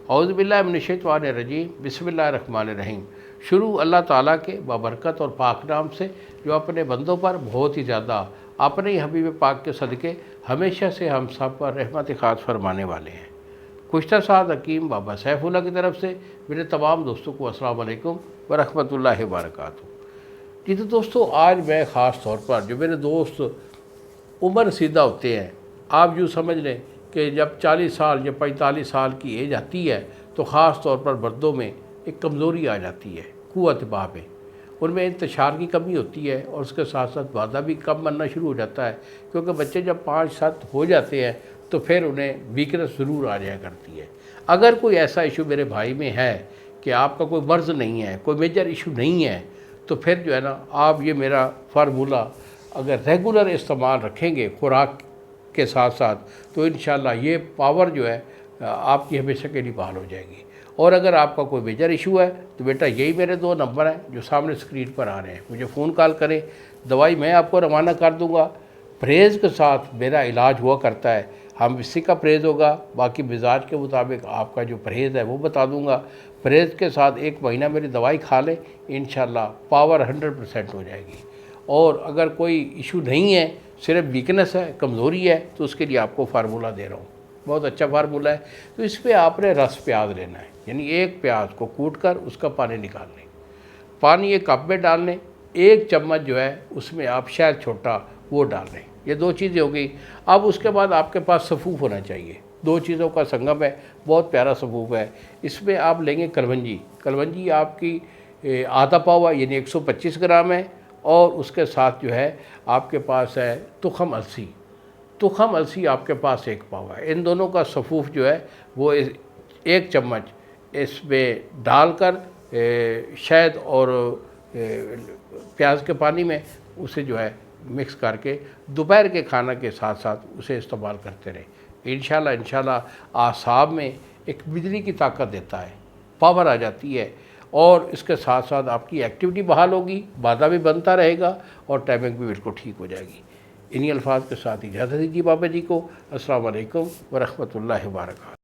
اعوذ باللہ من الشیطان الرجیم، بسم اللہ الرحمن الرحیم۔ شروع اللہ تعالیٰ کے بابرکت اور پاک نام سے جو اپنے بندوں پر بہت ہی زیادہ اپنے ہی حبیب پاک کے صدقے ہمیشہ سے ہم سب پر رحمت خاص فرمانے والے ہیں۔ گزشتہ سال حکیم بابا سیف اللہ کی طرف سے میرے تمام دوستوں کو السلام علیکم ورحمۃ اللہ وبرکاتہ۔ جی تو دوستو، آج میں خاص طور پر جو میرے دوست عمر رسیدہ ہوتے ہیں، آپ یوں سمجھ لیں کہ جب 40 سال یا 45 سال کی ایج آتی ہے تو خاص طور پر مردوں میں ایک کمزوری آ جاتی ہے، قوت باہ میں، ان میں انتشار کی کمی ہوتی ہے اور اس کے ساتھ ساتھ وعدہ بھی کم بننا شروع ہو جاتا ہے، کیونکہ بچے جب 5-7 ہو جاتے ہیں تو پھر انہیں ویکنس ضرور آ جایا کرتی ہے۔ اگر کوئی ایسا ایشو میرے بھائی میں ہے کہ آپ کا کوئی مرض نہیں ہے، کوئی میجر ایشو نہیں ہے، تو پھر جو ہے نا، آپ یہ میرا فارمولہ اگر ریگولر استعمال رکھیں گے خوراک کے ساتھ ساتھ، تو انشاءاللہ یہ پاور جو ہے آپ کی ہمیشہ کے لیے بحال ہو جائے گی۔ اور اگر آپ کا کوئی میجر ایشو ہے تو بیٹا یہی میرے 2 نمبر ہیں جو سامنے اسکرین پر آ رہے ہیں، مجھے فون کال کریں، دوائی میں آپ کو روانہ کر دوں گا۔ پرہیز کے ساتھ میرا علاج ہوا کرتا ہے، ہم اسی کا پرہیز ہوگا، باقی مزاج کے مطابق آپ کا جو پرہیز ہے وہ بتا دوں گا۔ پرہیز کے ساتھ 1 مہینہ میری دوائی کھا لیں، انشاءاللہ پاور 100% ہو جائے گی۔ اور اگر کوئی ایشو نہیں ہے، صرف ویکنس ہے، کمزوری ہے، تو اس کے لیے آپ کو فارمولہ دے رہا ہوں، بہت اچھا فارمولہ ہے۔ تو اس پہ آپ نے رس پیاز لینا ہے، یعنی 1 پیاز کو کوٹ کر اس کا پانی نکال لیں، پانی ایک کپ میں ڈال لیں، 1 چمچ جو ہے اس میں آپ شہد چھوٹا وہ ڈال لیں، یہ 2 چیزیں ہو گئی۔ اب اس کے بعد آپ کے پاس سفوف ہونا چاہیے، 2 چیزوں کا سنگم ہے، بہت پیارا سفوف ہے۔ اس میں آپ لیں گے کلونجی آپ کی آدھا پاوا یعنی 125 گرام ہے، اور اس کے ساتھ جو ہے آپ کے پاس ہے تخم السی آپ کے پاس 1 پاوا ہے۔ ان دونوں کا سفوف جو ہے وہ 1 چمچ اس میں ڈال کر شہد اور پیاز کے پانی میں اسے جو ہے مکس کر کے دوپہر کے کھانا کے ساتھ ساتھ اسے استعمال کرتے رہیں۔ انشاءاللہ اعصاب میں ایک بجلی کی طاقت دیتا ہے، پاور آ جاتی ہے، اور اس کے ساتھ ساتھ آپ کی ایکٹیویٹی بحال ہوگی، وعدہ بھی بنتا رہے گا، اور ٹائمنگ بھی بالکل ٹھیک ہو جائے گی۔ انہی الفاظ کے ساتھ اجازت دیجیے بابا جی کو۔ السلام علیکم ورحمۃ اللہ وبرکاتہ۔